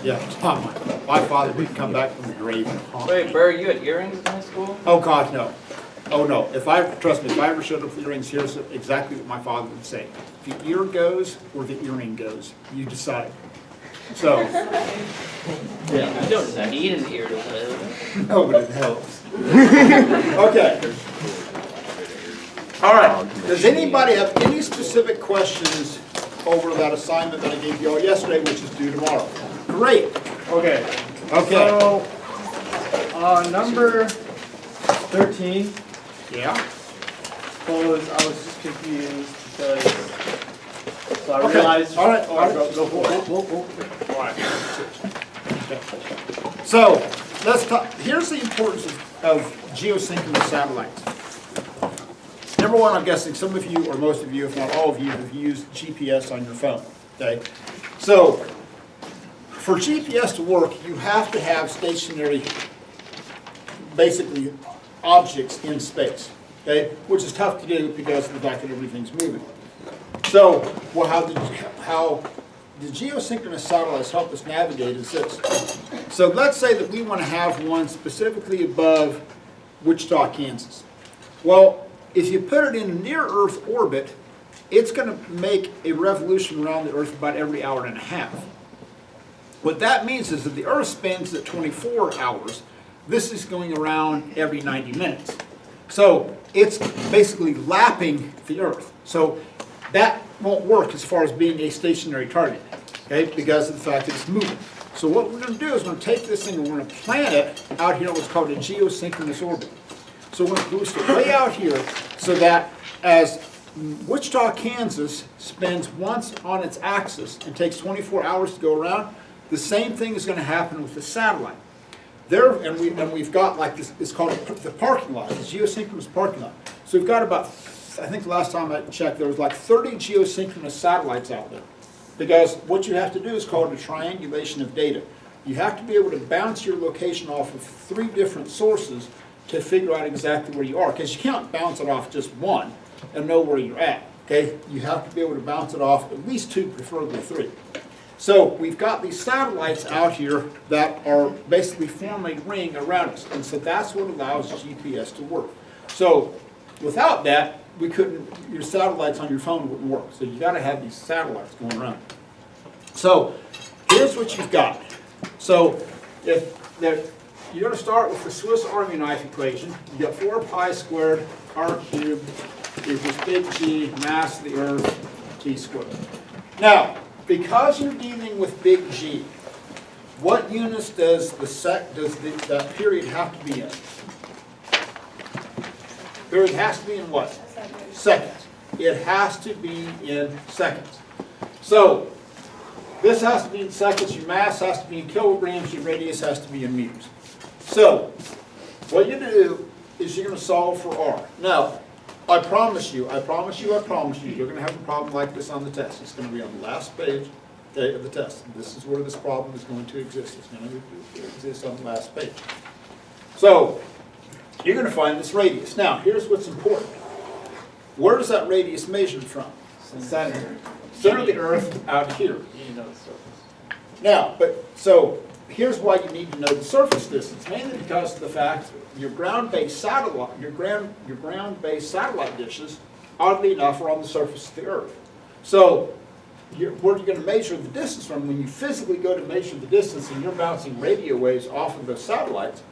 Yeah, Tom, my father would come back from the grave and haunt Wait, me. Burr, you had earrings in high school? Oh, God, no. Oh, no. Trust me, if I ever showed up with earrings, here's exactly what my father would say. The ear goes or the earring goes. You decide. So, yeah. You don't need an ear to live. No, but it helps. Okay. All right. Does anybody have any specific questions over that assignment that I gave you all yesterday, which is due tomorrow? Great. Okay. Okay. So, number 13, Yeah. I was just confused because, so I Okay. realized. All right. Oh, All right. go for it. All right. So let's talk. Here's the importance of geosynchronous satellites. Number one, I'm guessing some of you, or most of you, if not all of you, have used GPS on your phone. Okay. So for GPS to work, you have to have stationary, basically, objects in space. Okay, which is tough to do because of the fact that everything's moving. So, well, how the geosynchronous satellites help us navigate is this. So let's say that we want to have one specifically above Wichita, Kansas. Well, if you put it in a near-Earth orbit, it's going to make a revolution around the Earth about every hour and a half. What that means is that the Earth spins at 24 hours. This is going around every 90 minutes. So it's basically lapping the Earth. So that won't work as far as being a stationary target, okay, because of the fact that it's moving. So what we're going to do is we're going to take this thing and we're going to plant it out here in what's called a geosynchronous orbit. So we're going to boost it way out here so that as Wichita, Kansas spins once on its axis and takes 24 hours to go around, the same thing is going to happen with the satellite. We've got like this, it's called the parking lot, the geosynchronous parking lot. So we've got about, I think the last time I checked, there was like 30 geosynchronous satellites out there. Because what you have to do is called a triangulation of data. You have to be able to bounce your location off of 3 different sources to figure out exactly where you are. Because you can't bounce it off just one and know where you're at. Okay? You have to be able to bounce it off at least 2, preferably 3. So we've got these satellites out here that are basically forming a ring around us. And so that's what allows GPS to work. So without that, your satellites on your phone wouldn't work. So you've got to have these satellites going around. So here's what you've got. So you're going to start with the Swiss Army knife equation. You've got 4 pi squared r cubed equals big G, mass of the Earth, T squared. Now, because you're dealing with big G, what units does that period have to be in? Period has to be in what? Seconds. It has to be in seconds. So this has to be in seconds, your mass has to be in kilograms, your radius has to be in meters. So what you do is you're going to solve for R. Now, I promise you, you're going to have a problem like this on the test. It's going to be on the last page of the test. This is where this problem is going to exist. It's going to exist on the last page. So you're going to find this radius. Now, here's what's important. Where does that radius measured from? Center of the Earth out here. Now, so here's why you need to know the surface distance, mainly because of the fact your ground-based satellite, your ground-based satellite dishes, oddly enough, are on the surface of the Earth. So where are you going to measure the distance from? When you physically go to measure the distance and you're bouncing radio waves off of those satellites,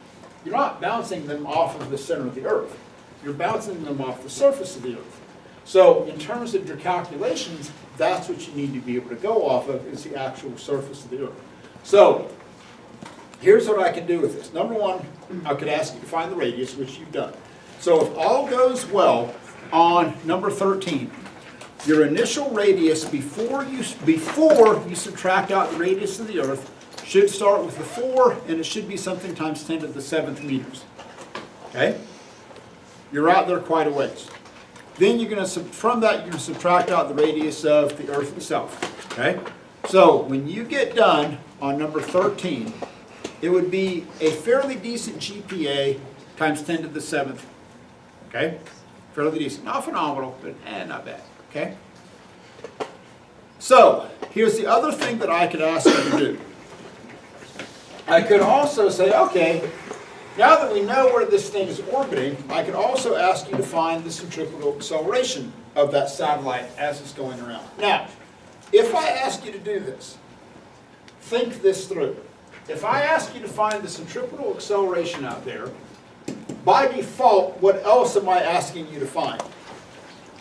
you're not bouncing them off of the center of the Earth. You're bouncing them off the surface of the Earth. So in terms of your calculations, that's what you need to be able to go off of, is the actual surface of the Earth. So here's what I can do with this. Number one, I could ask you to find the radius, which you've done. So if all goes well on number 13, your initial radius before you subtract out the radius of the Earth should start with the 4, and it should be something times 10 to the 7th meters. Okay? You're out there quite a ways. Then you're going to, from that, you're going to subtract out the radius of the Earth itself. Okay? So when you get done on number 13, it would be a fairly decent GPA times 10 to the 7th. Okay? Fairly decent. Not phenomenal, but not bad. Okay? So, here's the other thing that I could ask you to do. I could also say, okay, now that we know where this thing is orbiting, I could also ask you to find the centripetal acceleration of that satellite as it's going around. Now, if I ask you to do this, think this through. If I ask you to find the centripetal acceleration out there, by default, what else am I asking you to find?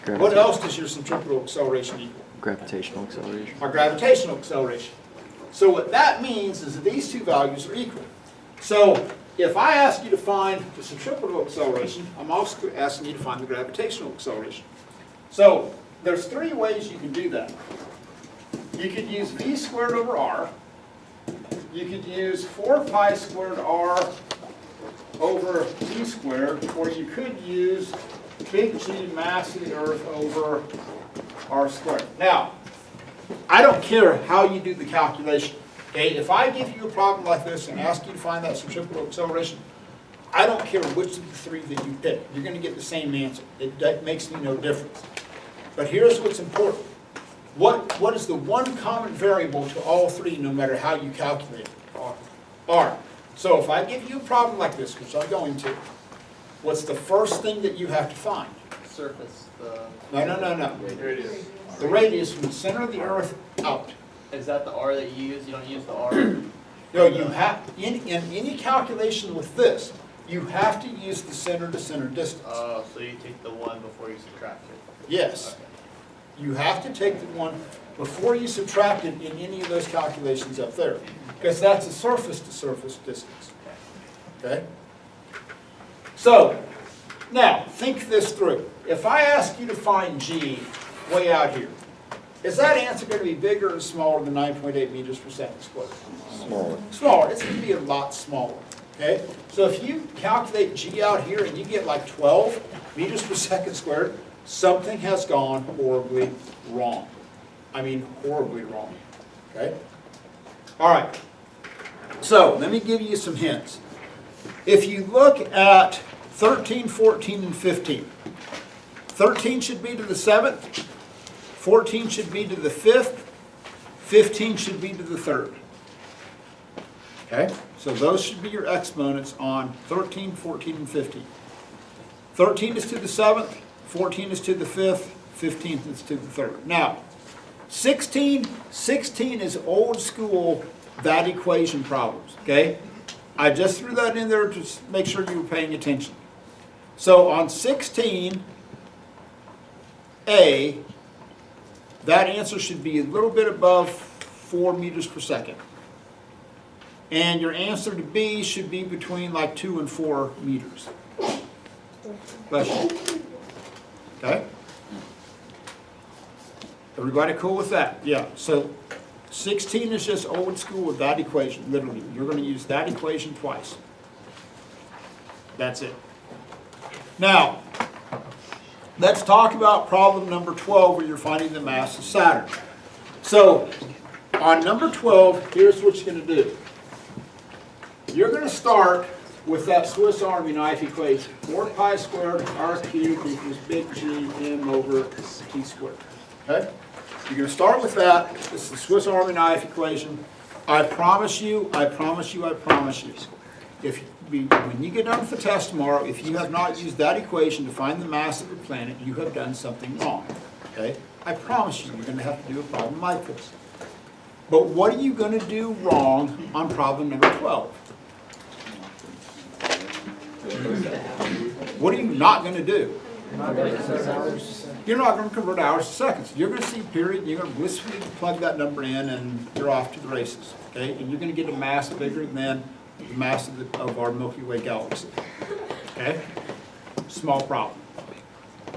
What else does your centripetal acceleration equal? Gravitational acceleration. Our gravitational acceleration. So what that means is that these two values are equal. So if I ask you to find the centripetal acceleration, I'm also asking you to find the gravitational acceleration. So there's three ways you can do that. You could use v squared over r. You could use 4 pi squared r over v squared, or you could use big G mass of the Earth over r squared. Now, I don't care how you do the calculation. Okay? If I give you a problem like this and ask you to find that centripetal acceleration, I don't care which of the three that you pick. You're going to get the same answer. That makes me no difference. But here's what's important. What is the one common variable to all three, no matter how you calculate it? R. So if I give you a problem like this, which I'm going to, what's the first thing that you have to find? Surface, No. radius. The radius from the center of the Earth out. Is that the R that you use? You don't use the R? No, you have, in any calculation with this, you have to use the center-to-center distance. Oh, so you take the 1 before you subtract it? Yes. Okay. You have to take the one before you subtract it in any of those calculations up there. Because that's a surface-to-surface distance. Okay? So, now, think this through. If I ask you to find G way out here, is that answer going to be bigger or smaller than 9.8 meters per second squared? Smaller. Smaller. It's going to be a lot smaller. Okay? So if you calculate G out here and you get like 12 meters per second squared, something has gone horribly wrong. I mean horribly wrong. Okay? All right. So let me give you some hints. If you look at 13, 14, and 15, 13 should be to the 7th, 14 should be to the 5th, 15 should be to the 3rd. Okay? So those should be your exponents on 13, 14, and 15. 13 is to the 7th, 14 is to the 5th, 15 is to the 3rd. Now, 16 is old school that equation problems, okay? I just threw that in there to make sure you were paying attention. So on 16A, that answer should be a little bit above 4 meters per second. And your answer to B should be between like 2 and 4 meters. Bless you. Okay? Everybody cool with that? Yeah. So 16 is just old school with that equation, literally. You're going to use that equation twice. That's it. Now, let's talk about problem number 12 where you're finding the mass of Saturn. So, on number 12, here's what you're going to do. You're going to start with that Swiss Army knife equation. 4 pi squared r cubed equals big G m over t squared. Okay? You're going to start with that. This is the Swiss Army knife equation. I promise you, when you get done with the test tomorrow, if you have not used that equation to find the mass of the planet, you have done something wrong. Okay? I promise you, you're going to have to do a problem like this. But what are you going to do wrong on problem number 12? What are you not going to do? You're not going to convert hours to seconds. You're going to see period, you're going to blissfully plug that number in, and you're off to the races. Okay? And you're going to get a mass bigger than the mass of our Milky Way galaxy. Okay? Small problem.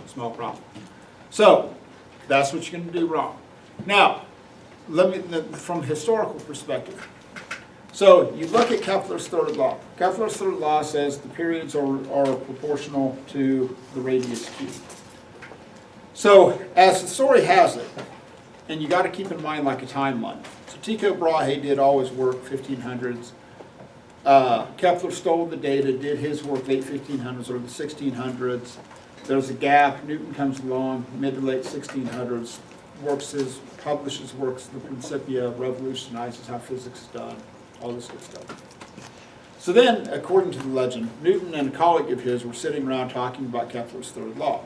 Small problem. So, that's what you're going to do wrong. Now, from a historical perspective. So, you look at Kepler's third law. Kepler's third law says the periods are proportional to the radius cubed. So, as the story has it, and you got to keep in mind like a timeline. So Tycho Brahe did all his work 1500s. Kepler stole the data, did his work late 1500s or the 1600s. There's a gap. Newton comes along mid to late 1600s, publishes works, the Principia, revolutionizes how physics is done, all this good stuff. So then, according to the legend, Newton and a colleague of his were sitting around talking about Kepler's third law.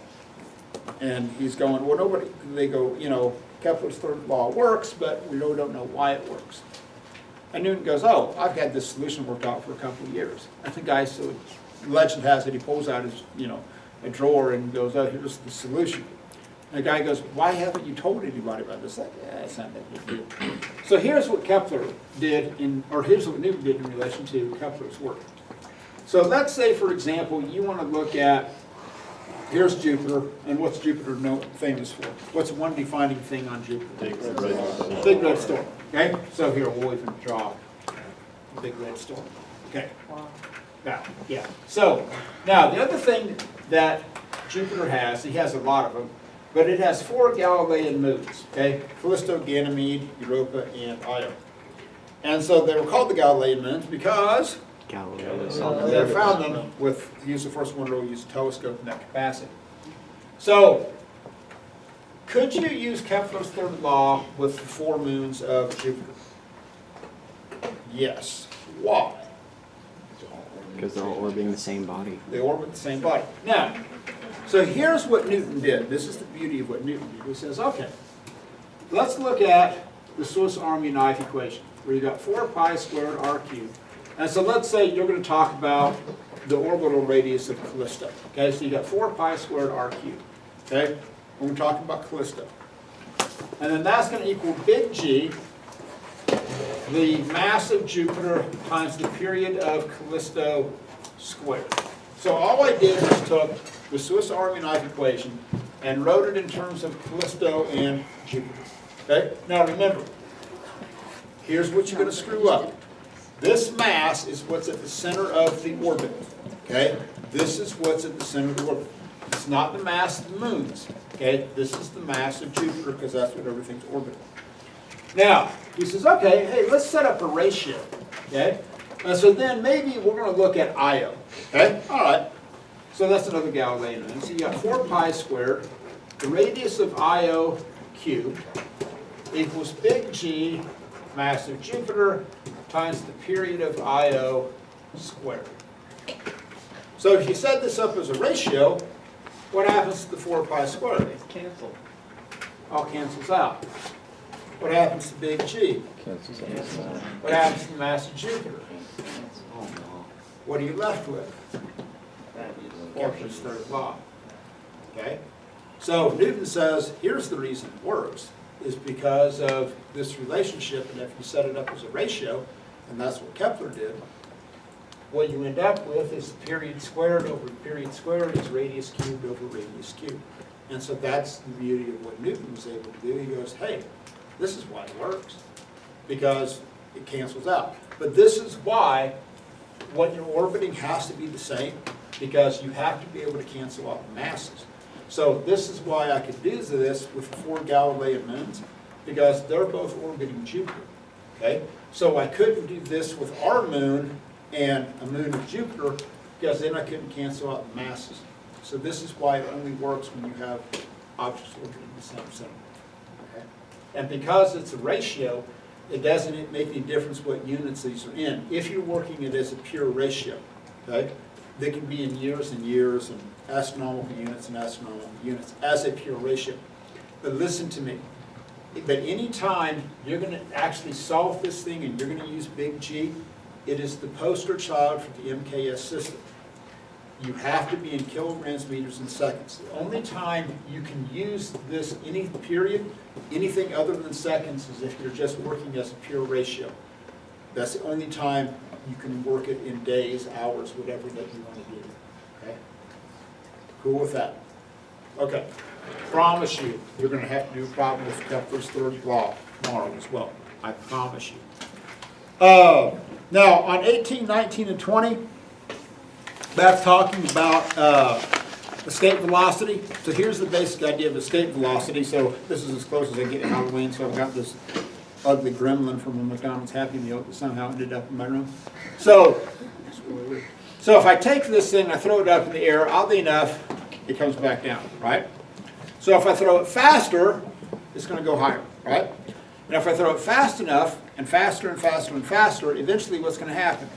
And he's going, well, they go, Kepler's third law works, but we really don't know why it works. And Newton goes, oh, I've had this solution worked out for a couple of years. And the guy, so legend has it, he pulls out his, a drawer and goes, oh, here's the solution. And the guy goes, why haven't you told anybody about this? Like, yeah, it's not that big deal. So here's what Kepler did, here's what Newton did in relation to Kepler's work. So let's say, for example, you want to look at, here's Jupiter, and what's Jupiter famous for? What's one defining thing on Jupiter? Big red storm. Okay? So here, we'll even draw a big red storm. Okay. Now, yeah. So, now, the other thing that Jupiter has, he has a lot of them, but it has 4 Galilean moons, okay? Callisto, Ganymede, Europa, and Io. And so they were called the Galilean moons because they found them with, use the first one to use a telescope in that capacity. So, could you use Kepler's third law with the 4 moons of Jupiter? Yes. Why? Because they're all orbiting the same body. They orbit the same body. Now, so here's what Newton did. This is the beauty of what Newton did. He says, okay, let's look at the Swiss Army knife equation, where you got 4 pi squared r cubed. And so let's say you're going to talk about the orbital radius of Callisto. Okay, so you got 4 pi squared r cubed. Okay, when we're talking about Callisto. And then that's going to equal big G, the mass of Jupiter times the period of Callisto squared. So all I did was took the Swiss Army knife equation and wrote it in terms of Callisto and Jupiter. Okay? Now remember, here's what you're going to screw up. This mass is what's at the center of the orbit. Okay? This is what's at the center of the orbit. It's not the mass of the moons. Okay? This is the mass of Jupiter because that's what everything's orbiting. Now, he says, okay, hey, let's set up a ratio. Okay? And so then maybe we're going to look at Io. Okay? All right. So that's another Galilean moon. So you got 4 pi squared. The radius of Io cubed equals big G, mass of Jupiter, times the period of Io squared. So if you set this up as a ratio, what happens to the 4 pi squared? It's canceled. All cancels out. What happens to big G? What happens to the mass of Jupiter? What are you left with? Kepler's third law. Okay? So Newton says, here's the reason it works, is because of this relationship, and if you set it up as a ratio, and that's what Kepler did, what you end up with is period squared over period squared is radius cubed over radius cubed. And so that's the beauty of what Newton was able to do. He goes, hey, this is why it works, because it cancels out. But this is why what you're orbiting has to be the same, because you have to be able to cancel out the masses. So this is why I could do this with the 4 Galilean moons, because they're both orbiting Jupiter. Okay? So I couldn't do this with our moon and a moon of Jupiter, because then I couldn't cancel out the masses. So this is why it only works when you have objects orbiting the same center. Okay? And because it's a ratio, it doesn't make any difference what units these are in. If you're working it as a pure ratio, okay, they can be in years and years and astronomical units and astronomical units as a pure ratio. But listen to me. But any time you're going to actually solve this thing and you're going to use big G, it is the poster child for the MKS system. You have to be in kilograms, meters, and seconds. The only time you can use this, any period, anything other than seconds, is if you're just working as a pure ratio. That's the only time you can work it in days, hours, whatever that you want to do. Okay? Cool with that? Okay. Promise you, you're going to have to do a problem with Kepler's third law tomorrow as well. I promise you. Now, on 18, 19, and 20, that's talking about escape velocity. So here's the basic idea of escape velocity. So this is as close as I get to Halloween. So I've got this ugly gremlin from a McDonald's Happy Meal that somehow ended up in my room. So if I take this thing, I throw it up in the air, oddly enough, it comes back down, right? So if I throw it faster, it's going to go higher, right? And if I throw it fast enough, and faster and faster and faster, eventually what's going to happen?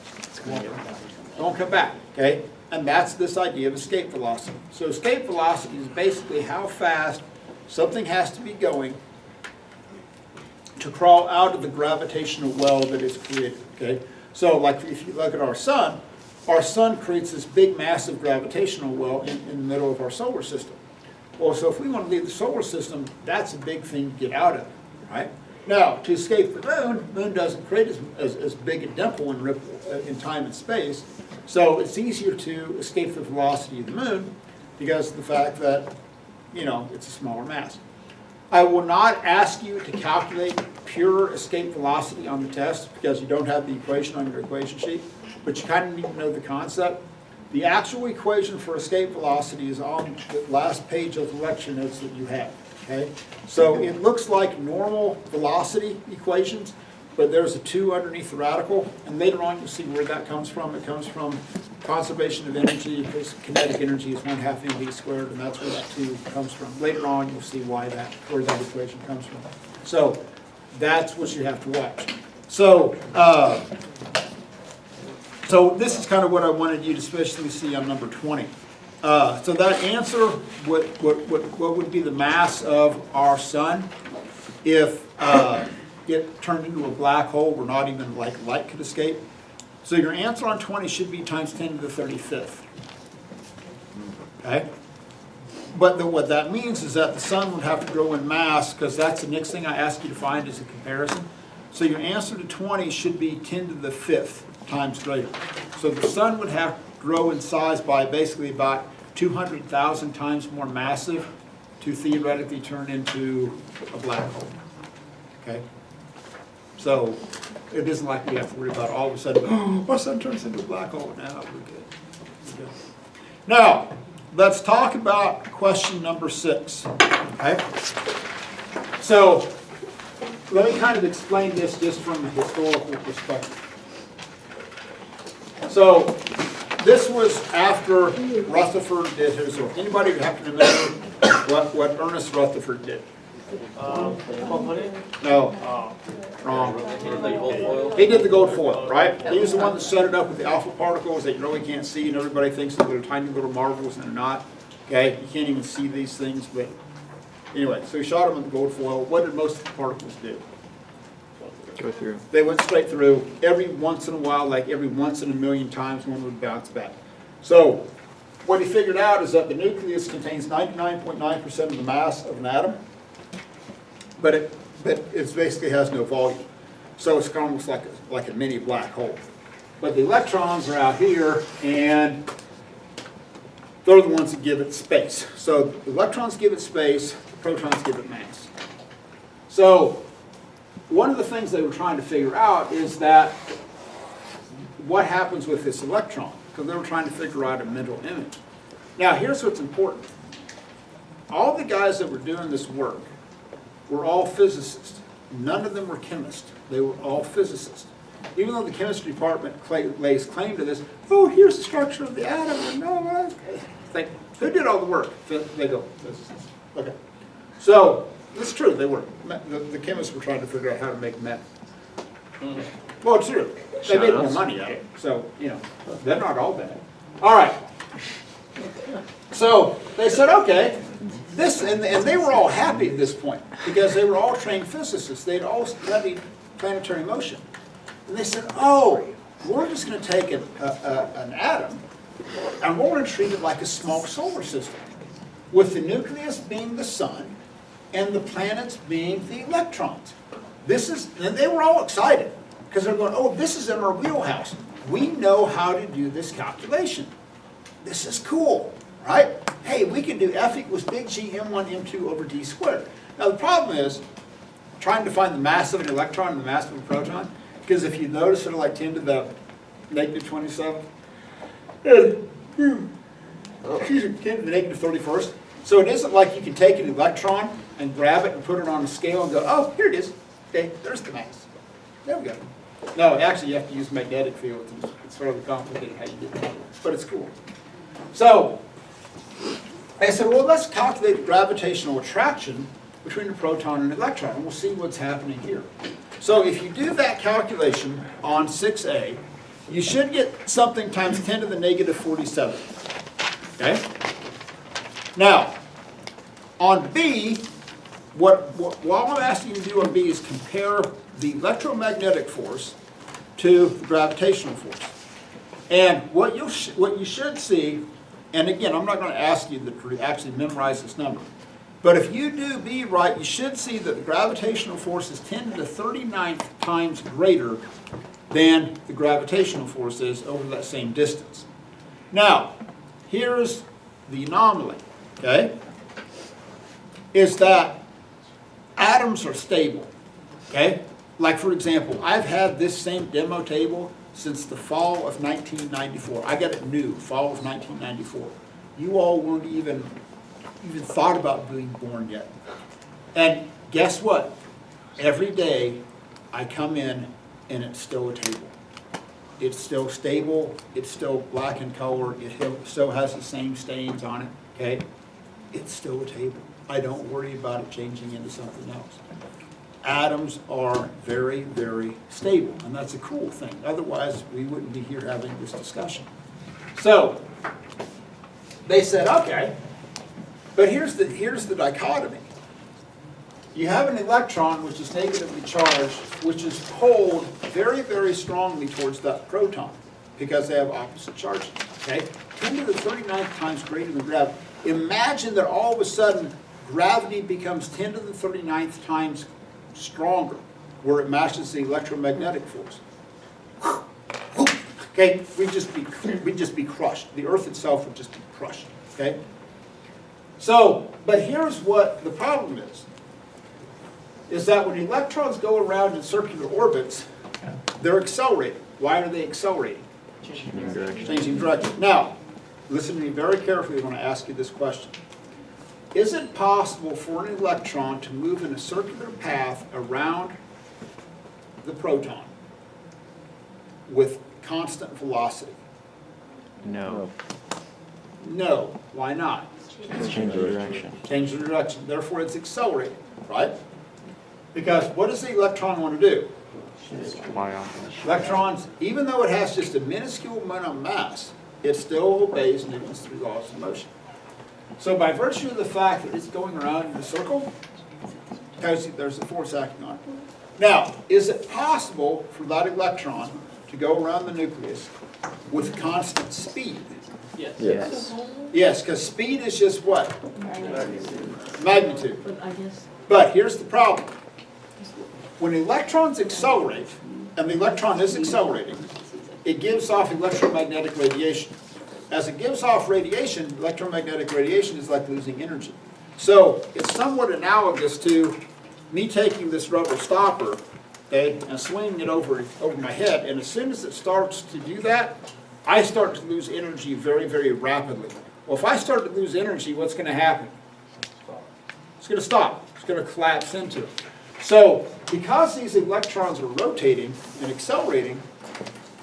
Don't come back, okay? And that's this idea of escape velocity. So escape velocity is basically how fast something has to be going to crawl out of the gravitational well that is created, okay? So like if you look at our sun creates this big massive gravitational well in the middle of our solar system. Well, so if we want to leave the solar system, that's a big thing to get out of, right? Now, to escape the moon doesn't create as big a dimple and ripple in time and space, so it's easier to escape the velocity of the moon because of the fact that, you know, it's a smaller mass. I will not ask you to calculate pure escape velocity on the test because you don't have the equation on your equation sheet, but you kind of need to know the concept. The actual equation for escape velocity is on the last page of the lecture notes that you have, okay? So it looks like normal velocity equations, but there's a 2 underneath the radical, and later on you'll see where that comes from. It comes from conservation of energy, because kinetic energy is 1/2 mv squared, and that's where that 2 comes from. Later on you'll see where that equation comes from. So that's what you have to watch. So, so this is kind of what I wanted you to especially see on number 20. So that answer, what would be the mass of our sun if it turned into a black hole where not even like light could escape? So your answer on 20 should be times 10 to the 35th. Okay? But what that means is that the sun would have to grow in mass, because that's the next thing I ask you to find is a comparison. So your answer to 20 should be 10 to the 5th times greater. So the sun would have to grow in size by basically about 200,000 times more massive to theoretically turn into a black hole. Okay? So it isn't like we have to worry about all of a sudden, oh, our sun turns into a black hole. No, we're good. We're good. Now, let's talk about question number 6. Okay? So let me kind of explain this just from a historical perspective. So this was after Rutherford did his work. Anybody happen to remember what Ernest Rutherford did? No. Wrong. He did the gold foil, right? He was the one that set it up with the alpha particles that you really can't see, and everybody thinks that they're tiny little marbles, and they're not. Okay, you can't even see these things, but anyway, so he shot them with the gold foil. What did most of the particles do? Go through. They went straight through. Every once in a while, like every once in a million times, one would bounce back. So what he figured out is that the nucleus contains 99.9% of the mass of an atom, but it basically has no volume. So it's almost like a mini black hole. But the electrons are out here, and they're the ones that give it space. So the electrons give it space, the protons give it mass. So one of the things they were trying to figure out is that what happens with this electron, because they were trying to figure out a mental image. Now here's what's important. All the guys that were doing this work were all physicists. None of them were chemists. They were all physicists. Even though the chemistry department lays claim to this, oh, here's the structure of the atom, and no, who did all the work? They go, physicists. Okay. So, it's true, they were. The chemists were trying to figure out how to make meth. Well, it's true. They made more money at it. So, you know, they're not all bad. All right. So, they said, okay, and they were all happy at this point, because they were all trained physicists. They'd all studied planetary motion. And they said, oh, we're just going to take an atom, and we're going to treat it like a small solar system, with the nucleus being the sun, and the planets being the electrons. And they were all excited, because they're going, oh, this is in our wheelhouse. We know how to do this calculation. This is cool, right? Hey, we can do F equals big G m1 m2 over d squared. Now the problem is trying to find the mass of an electron and the mass of a proton, because if you notice they're like 10 to the negative 27, excuse me, 10 to the negative 31st. So it isn't like you can take an electron and grab it and put it on a scale and go, oh, here it is. Okay, there's the mass. There we go. No, actually you have to use magnetic fields. It's fairly complicated how you get that, but it's cool. So I said, well, let's calculate the gravitational attraction between a proton and an electron, and we'll see what's happening here. So if you do that calculation on 6A, you should get something times 10 to the negative 47. Okay? Now, on B, what I'm asking you to do on B is compare the electromagnetic force to the gravitational force. And what you should see, and again, I'm not going to ask you to actually memorize this number, but if you do B right, you should see that the gravitational force is 10 to the 39th times greater than the gravitational force is over that same distance. Now, here's the anomaly, okay? Is that atoms are stable, okay? Like for example, I've had this same demo table since the fall of 1994. I got it new, fall of 1994. You all weren't even thought about being born yet. And guess what? Every day I come in and it's still a table. It's still stable, it's still black in color, it still has the same stains on it, okay? It's still a table. I don't worry about it changing into something else. Atoms are very, very stable, and that's a cool thing. Otherwise, we wouldn't be here having this discussion. So, they said, okay, but here's the dichotomy. You have an electron which is negatively charged, which is pulled very, very strongly towards that proton because they have opposite charges, okay? 10 to the 39th times greater than gravity. Imagine that all of a sudden gravity becomes 10 to the 39th times stronger, where it matches the electromagnetic force. Okay, we'd just be crushed. The Earth itself would just be crushed. Okay. So, but here's what the problem is that when electrons go around in circular orbits, they're accelerating. Why are they accelerating? Changing direction. Now, listen to me very carefully when I ask you this question. Is it possible for an electron to move in a circular path around the proton with constant velocity? No. No. Why not? It's changing direction. Change the direction. Therefore, it's accelerating, right? Because what does the electron want to do? Fly off. Electrons, even though it has just a minuscule amount of mass, it still obeys Newton's three laws of motion. So by virtue of the fact that it's going around in a circle, there's a force acting on it. Now, is it possible for that electron to go around the nucleus with constant speed? Yes. Yes. Yes, because speed is just what? Magnitude. But I guess, But here's the problem. When electrons accelerate, and the electron is accelerating, it gives off electromagnetic radiation. As it gives off radiation, electromagnetic radiation is like losing energy. So it's somewhat analogous to me taking this rubber stopper, okay, and swinging it over my head, and as soon as it starts to do that, I start to lose energy very, very rapidly. Well, if I start to lose energy, what's going to happen? It's going to stop. It's going to collapse into it. So because these electrons are rotating and accelerating,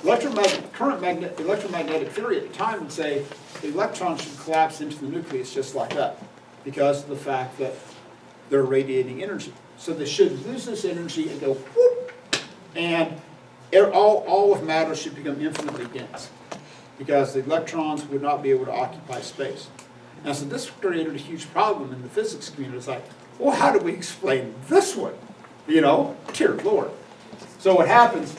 electromagnetic theory at the time would say the electron should collapse into the nucleus just like that because of the fact that they're radiating energy. So they should lose this energy and go whoop, and all of matter should become infinitely dense because the electrons would not be able to occupy space. And so this created a huge problem in the physics community. It's like, well, how do we explain this one? You know, dear Lord. So what happens,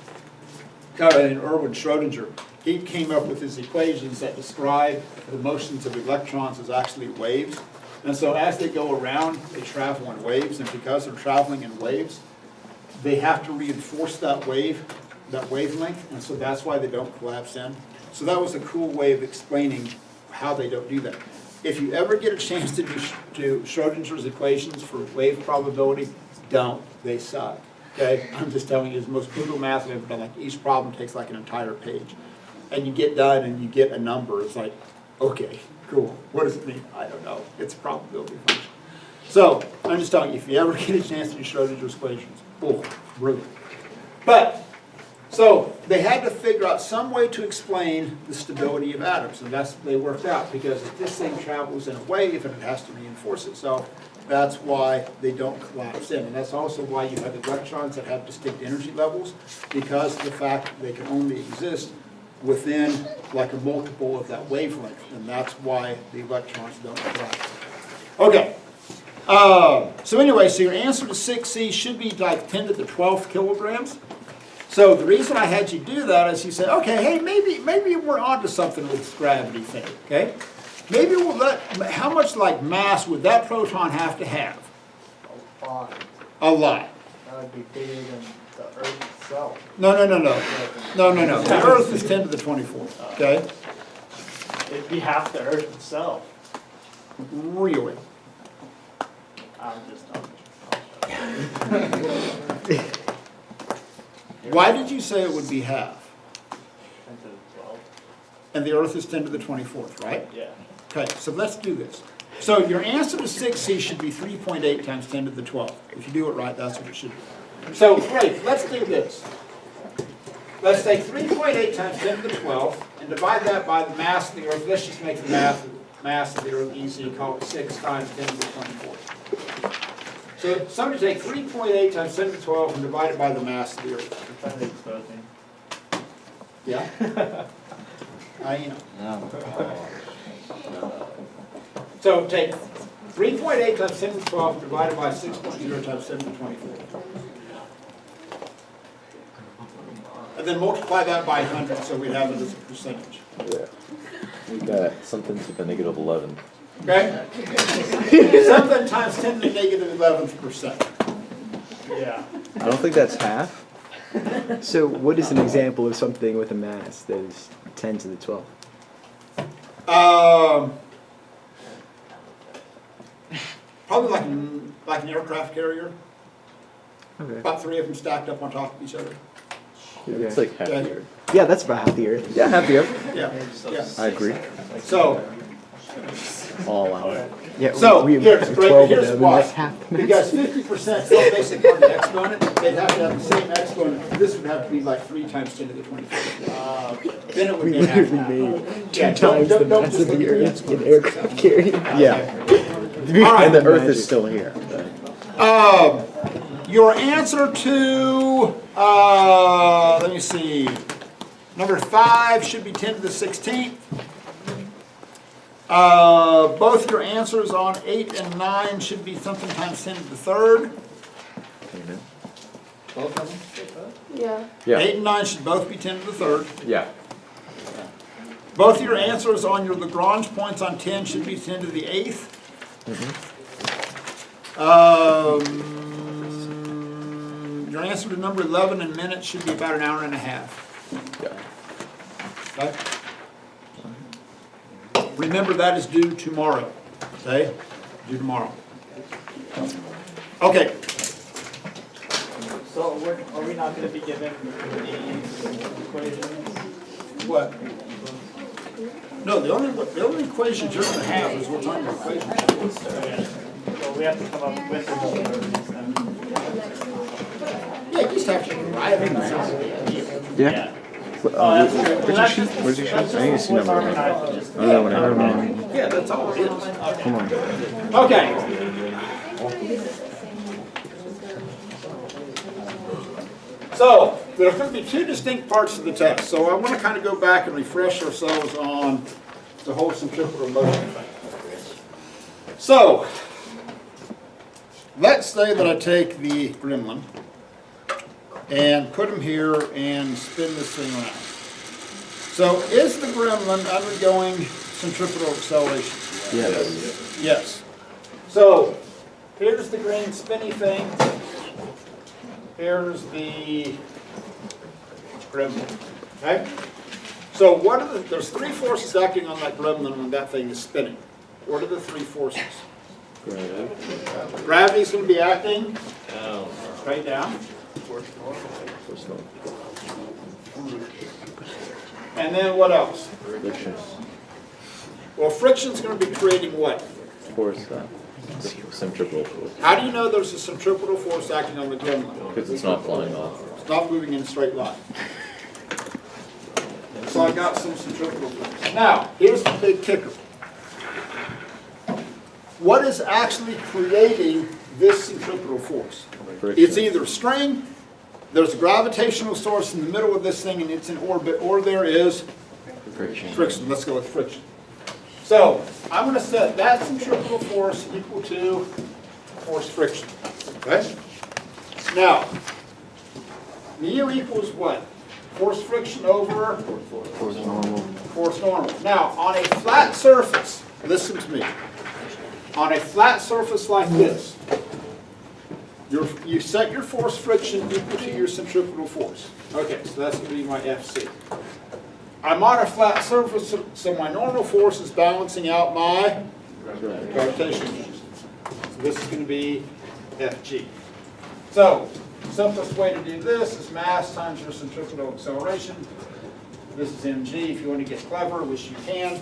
Erwin Schrödinger, he came up with his equations that describe the motions of electrons as actually waves. And so as they go around, they travel in waves, and because they're traveling in waves, they have to reinforce that wavelength, and so that's why they don't collapse in. So that was a cool way of explaining how they don't do that. If you ever get a chance to do Schrödinger's equations for wave probability, don't. They suck. Okay? I'm just telling you, it's the most brutal math I've ever done. Like each problem takes like an entire page. And you get done and you get a number. It's like, okay, cool. What does it mean? I don't know. It's a probability function. So I'm just telling you, if you ever get a chance to do Schrödinger's equations, oh, brilliant. But so they had to figure out some way to explain the stability of atoms, and that's what they worked out, because if this thing travels in a wave and it has to reinforce itself, that's why they don't collapse in. And that's also why you have electrons that have distinct energy levels, because of the fact that they can only exist within like a multiple of that wavelength, and that's why the electrons don't fly. Okay. So anyway, so your answer to 6C should be like 10 to the 12th kilograms. So the reason I had you do that is you say, okay, hey, maybe we're onto something with this gravity thing, okay? Maybe we'll how much like mass would that proton have to have? A lot. A lot. That would be bigger than the Earth itself. No. The Earth is 10 to the 24th, okay? It'd be half the Earth itself. Really? I'm just talking. Why did you say it would be half? 10 to the 12. And the Earth is 10 to the 24th, right? Yeah. Okay, so let's do this. So your answer to 6C should be 3.8 times 10 to the 12th. If you do it right, that's what it should be. So great, let's do this. Let's take 3.8 times 10 to the 12th and divide that by the mass of the Earth. Let's just make the mass of the Earth easy and call it 6 times 10 to the 24th. So somebody take 3.8 times 10 to the 12th and divide it by the mass of the Earth. You're trying to expose me. Yeah? I am. So take 3.8 times 10 to the 12th divided by 6.0 times 10 to the 24th. And then multiply that by 100 so we'd have it as a percentage. Yeah. We got something to the negative 11. Okay? Something times 10 to the negative 11th percent. Yeah. I don't think that's half. So what is an example of something with a mass that is 10 to the 12th? Probably like an aircraft carrier. Okay. About 3 of them stacked up on top of each other. It's like half Okay. the Earth. Yeah, that's about half the Earth. Yeah, half the Earth. Yeah. I agree. So, All out. Yeah, So, we have here's 12 here's of them, and why. that's half the mass. Because 50% is the basic part of the exponent, they'd have to have the same exponent. This would have to be like 3 times 10 to the 24th. Then it would We be half. literally made two Yeah, times the don't mass just of the look at the Earth exponent. in aircraft carrier. Yeah. All right. And the Earth is still here. Your answer to, let me see, number 5 should be 10 to the 16th. Both your answers on 8 and 9 should be something times 10 to the 3rd. Both of them? Yeah. Yeah. 8 and 9 should both be 10 to the 3rd. Yeah. Both your answers on your Lagrange points on 10 should be 10 to the 8th. Your answer to number 11 in minutes should be about an hour and a half. Yeah. Okay? Remember, that is due tomorrow. Okay? Due tomorrow. Okay. So are we not going to be given these equations? What? No, the only equations you're going to have is what's on your equation. Okay. So we have to come up with the numbers and Yeah, you just have to write it. Yeah. Oh, that's true. Where's your sheet? Where's your sheet? I need to see What's number. organized, just- I don't know what I don't know. Yeah, that's all it is. Come on. Okay. So, there's going to be 2 distinct parts to the test. So I want to kind of go back and refresh ourselves on the whole centripetal motion thing. So, let's say that I take the gremlin and put him here and spin this thing around. So, is the gremlin undergoing centripetal acceleration? Yes. Yes. So, here's the green spinny thing. Here's the gremlin. Okay? So what are there's 3 forces acting on that gremlin when that thing is spinning. What are the 3 forces? Gravity's going to be acting right down. And then what else? Friction. Well, friction's going to be creating what? Force. Centripetal force. How do you know there's a centripetal force acting on the gremlin? Because it's not flying off. It's not moving in a straight line. So I got some centripetal force. Now, here's the big kicker. What is actually creating this centripetal force? Friction. It's either string there's a gravitational source in the middle of this thing and it's in orbit, or there is friction. Let's go with friction. So I'm going to set that centrifugal force equal to force friction. Okay? Now, mu equals what? Force friction over force normal. Now, on a flat surface, listen to me. On a flat surface like this, you set your force friction equal to your centrifugal force. Okay, so that's going to be my FC. I'm on a flat surface, so my normal force is balancing out my gravitational force. So this is going to be Fg. So, simplest way to do this is mass times your centrifugal acceleration. This is mg if you want to get clever, which you can.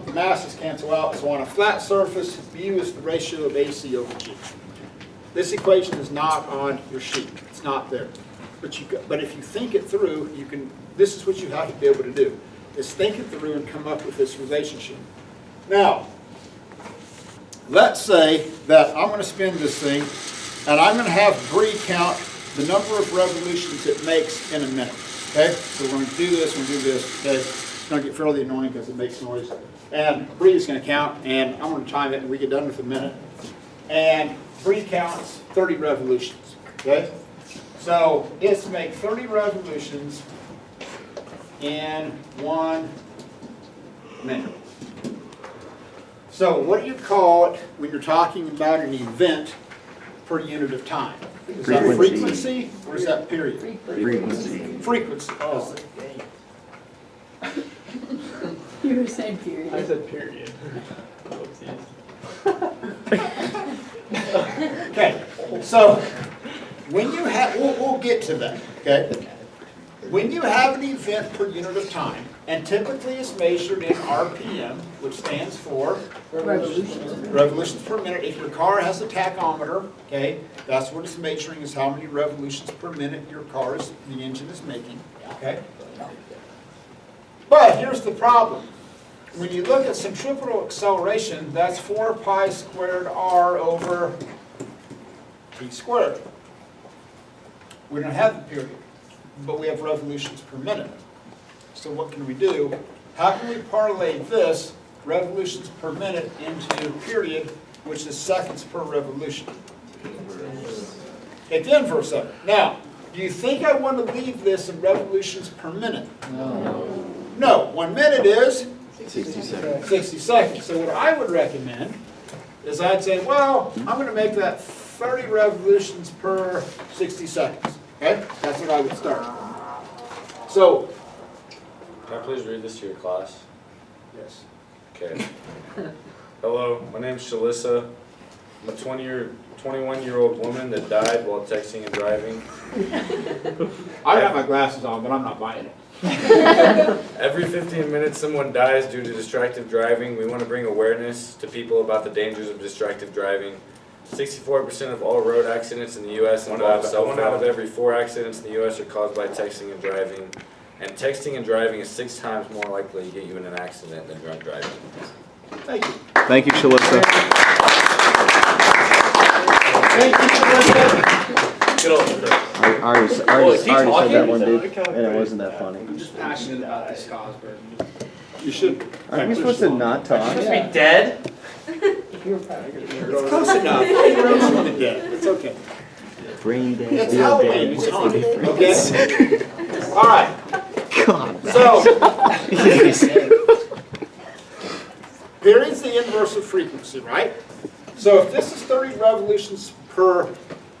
The masses cancel out, so on a flat surface, mu is the ratio of AC over g. This equation is not on your sheet. It's not there. But if you think it through, you can. This is what you have to be able to do, is think it through and come up with this relationship. Now, let's say that I'm going to spin this thing, and I'm going to have Bree count the number of revolutions it makes in a minute. Okay? So we're going to do this, okay? It's going to get fairly annoying because it makes noise. And Bree is going to count, and I'm going to time it, and we get done with a minute. And Bree counts 30 revolutions. Okay? So it's to make 30 revolutions in 1 minute. So what do you call it when you're talking about an event per unit of time? Is that frequency or is that period? Frequency. Frequency. Oh. You were saying period. I said period. Okay, so when you have, we'll get to that, okay? When you have an event per unit of time, and typically it's measured in RPM, which stands for revolutions per minute. If your car has a tachometer, okay, that's what it's measuring, is how many revolutions per minute your car is, the engine is making, okay? But here's the problem. When you look at centrifugal acceleration, that's 4 pi squared r over t squared. We don't have the period, but we have revolutions per minute. So what can we do? How can we parlay this, revolutions per minute, into period, which is seconds per revolution? At the inverse of it. Now, do you think I want to leave this in revolutions per minute? No. 1 minute is 60 seconds. 60 seconds. So what I would recommend is I'd say, well, I'm going to make that 30 revolutions per 60 seconds. Okay? That's what I would start. So, Can I please read this to your class? yes. Okay. Hello, my name is Shalissa. I'm a 21-year-old woman that died while texting and driving. I got my glasses on, but I'm not buying it. Every 15 minutes, someone dies due to distracted driving. We want to bring awareness to people about the dangers of distracted driving. 64% of all road accidents in the U.S. involve cell phone. 1 out of every 4 accidents in the U.S. are caused by texting and driving. And texting and driving is 6 times more likely to get you in an accident than drunk driving. Thank you. Thank you, Shalissa. Thank you, Shalissa. Good old Chris. Artie said that one, dude, and it wasn't that funny. I'm just passionate about this cause, but You should. Aren't we supposed to not talk? Supposed to be dead? It's close enough. It's okay. Brain dead. It's Halloween. It's haunted. Okay? All right. God. So, period's the inverse of frequency, right? So if this is 30 revolutions per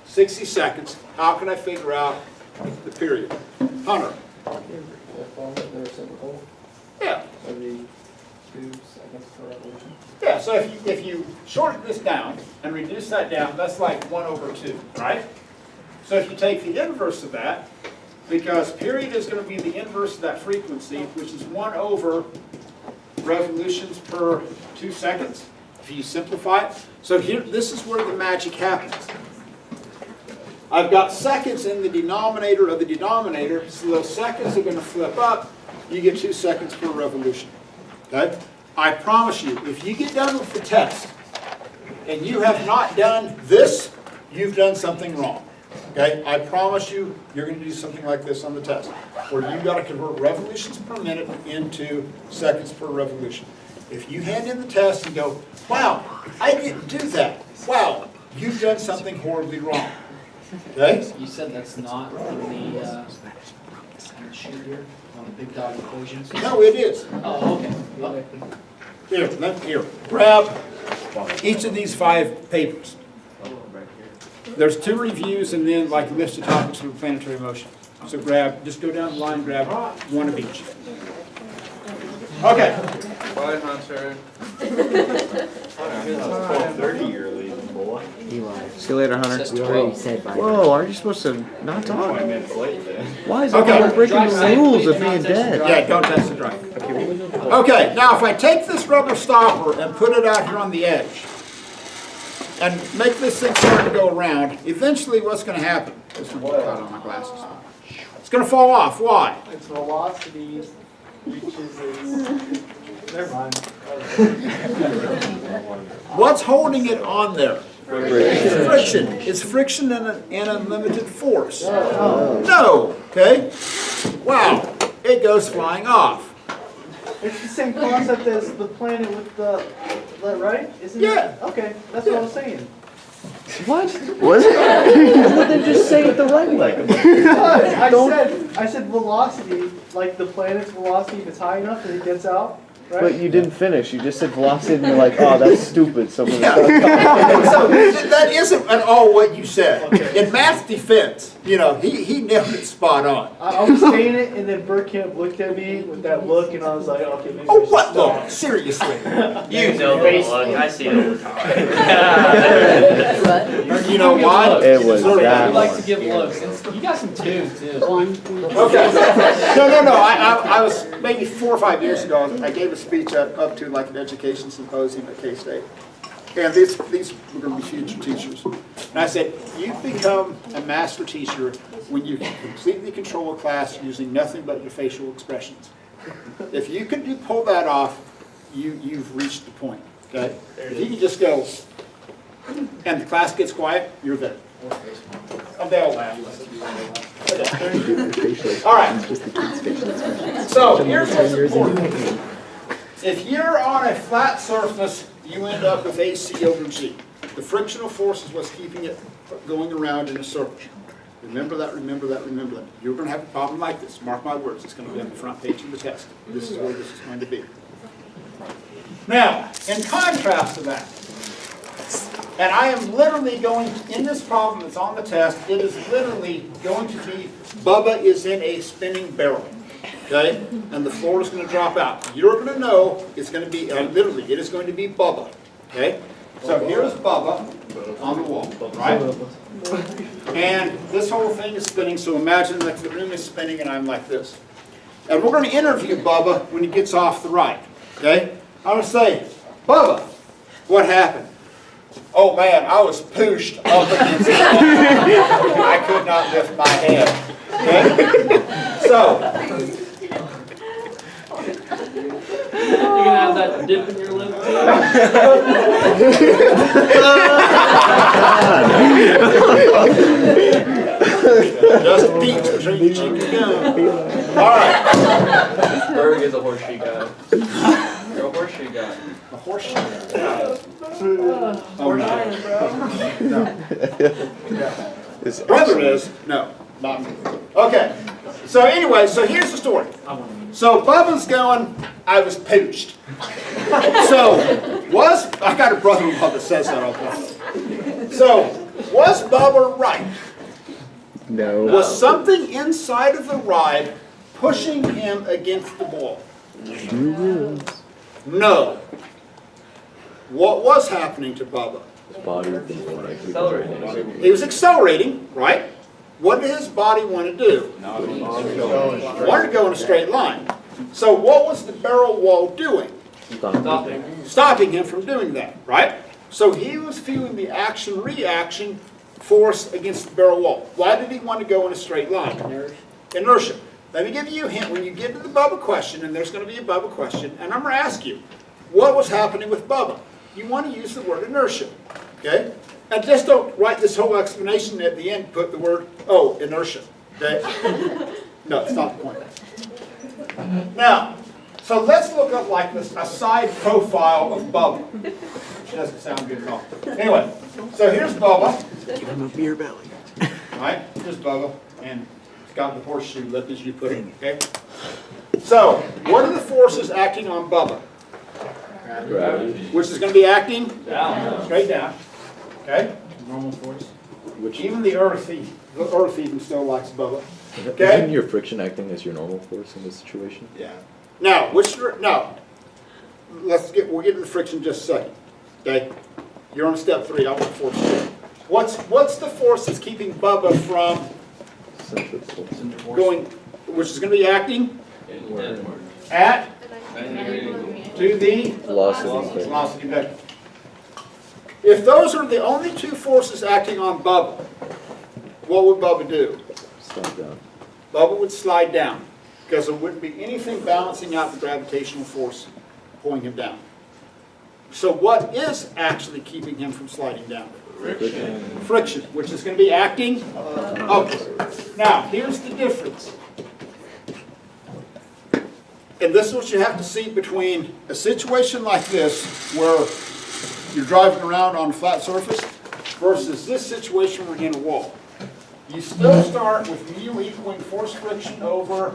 60 seconds, how can I figure out the period? Hunter. Yeah. every 2 seconds per revolution. Yeah, so if you shorten this down and reduce that down, that's like 1/2, right? So if you take the inverse of that, because period is going to be the inverse of that frequency, which is 1/, revolutions per 2 seconds, if you simplify it. So here, this is where the magic happens. I've got seconds in the denominator of the denominator, so those seconds are going to flip up. You get 2 seconds per revolution. Okay? I promise you, if you get done with the test and you have not done this, you've done something wrong. Okay, I promise you, you're gonna do something like this on the test, where you gotta convert revolutions per minute into seconds per revolution. If you hand in the test and go, wow, I didn't do that, wow, you've done something horribly wrong. Okay? You said that's not in the sheet here, on the big dog equations? No, it is. Oh, okay, okay. Here, grab each of these 5 papers. There's 2 reviews and then like list of topics for planetary motion. So just go down the line, grab one of each. Okay. Bye, Hunter. 12:30 you're leaving, boy. Eli. See you later, Hunter. Says We 12. already said bye. Whoa, aren't you supposed to not talk? 20 minutes late then. Why is Okay. everyone breaking Drive the safe, rules please, of do not being test the dead? drive. Yeah, don't test the drive. Okay, now if I take this rubber stopper and put it out here on the edge and make this thing start to go around, eventually what's going to happen? This one got on my glasses. It's going to fall off. Why? Its velocity reaches its, never mind. What's holding it on there? Friction. It's friction and an unlimited force. No. Okay? Wow. It goes flying off. It's the same concept as the planet with the, right? Isn't Yeah. it? Okay, that's what I was saying. What? Was it? Well, then just say it the right way. I said velocity, like the planet's velocity, if it's high enough that it gets out, right? But you didn't finish. You just said velocity and you're like, oh, that's stupid. Someone Yeah. So that isn't at all what you said. In math's defense, he nailed it spot on. I was saying it, and then Burkamp looked at me with that look, and I was like, okay, maybe I Oh, should what stop. look? Seriously. You know the look, I see it all the time. You know why? It was You deserve that We it. like to give looks, and you got some too. Okay. No. I was maybe 4 or 5 years ago. I gave a speech up to like an education symposium at K-State, and these were going to be future teachers. And I said, you become a master teacher when you can completely control a class using nothing but your facial expressions. If you can pull that off, you've reached the point. Okay. If you can just go, and the class gets quiet, you're there. And they all laugh. All right. So here's what's important. If you're on a flat surface, you end up with AC over G. The frictional force is what's keeping it going around in a circle. Remember that, remember that, remember that. You're going to have a problem like this. Mark my words. It's going to be on the front page of the test. This is where this is going to be. Now, in contrast to that, and I am literally going, in this problem that's on the test, it is literally going to be, Bubba is in a spinning barrel, okay? And the floor is going to drop out. You're going to know it's going to be, literally, it is going to be Bubba, okay? So here's Bubba on the wall, right? And this whole thing is spinning, so imagine like the room is spinning and I'm like this. And we're going to interview Bubba when he gets off the ride, okay? I'm going to say, Bubba, what happened? Oh man, I was pushed up against the wall. I could not lift my head. Okay? So, You gonna have that dip in your lip just beat to drink chicken gum. All right. Berg is a horseshoe guy. You're a horseshoe guy. A horseshoe. We're dying, bro. Brother is? No, not me. Okay. So anyway, so here's the story. So Bubba's going, I was pooched. So, I got a brother-in-law that says that all the time. So, was Bubba right? No. Was something inside of the ride pushing him against the wall? No. What was happening to Bubba? His body was like Accelerating. He was accelerating, right? What did his body want to do? Wanted to go in a straight line. So what was the barrel wall doing? Stopping. Stopping him from doing that, right? So he was feeling the action-reaction force against the barrel wall. Why did he want to go in a straight line? Inertia. Let me give you a hint. When you get to the Bubba question, and there's going to be a Bubba question, and I'm going to ask you, what was happening with Bubba? You want to use the word inertia, okay? And just don't write this whole explanation at the end, put the word, oh, inertia. Okay? No, it's not the point. Now, so let's look up like this, a side profile of Bubba. Which doesn't sound good at all. Anyway, so here's Bubba. Give him a beer belly. Right? Here's Bubba, and it's got the horseshoe lip as you put it, okay? So, what are the forces acting on Bubba? Gravity. Which is going to be acting Down. straight down, okay? Normal force. Which Even the Earth even still likes Bubba. isn't your friction acting as your normal force in this situation? Yeah. Now, we'll get to the friction in just a second, okay? You're on step 3, I want force 2. What's the force that's keeping Bubba from Centrifugal. going, which is going to be acting Inward. at to the Velocity. velocity vector. If those are the only two forces acting on Bubba, what would Bubba do? Slide down. Bubba would slide down because there wouldn't be anything balancing out the gravitational force pulling him down. So what is actually keeping him from sliding down? Friction, which is going to be acting upward. Now, here's the difference. And this is what you have to see between a situation like this, where you're driving around on a flat surface, versus this situation where you're in a wall. You still start with mu equaling force friction over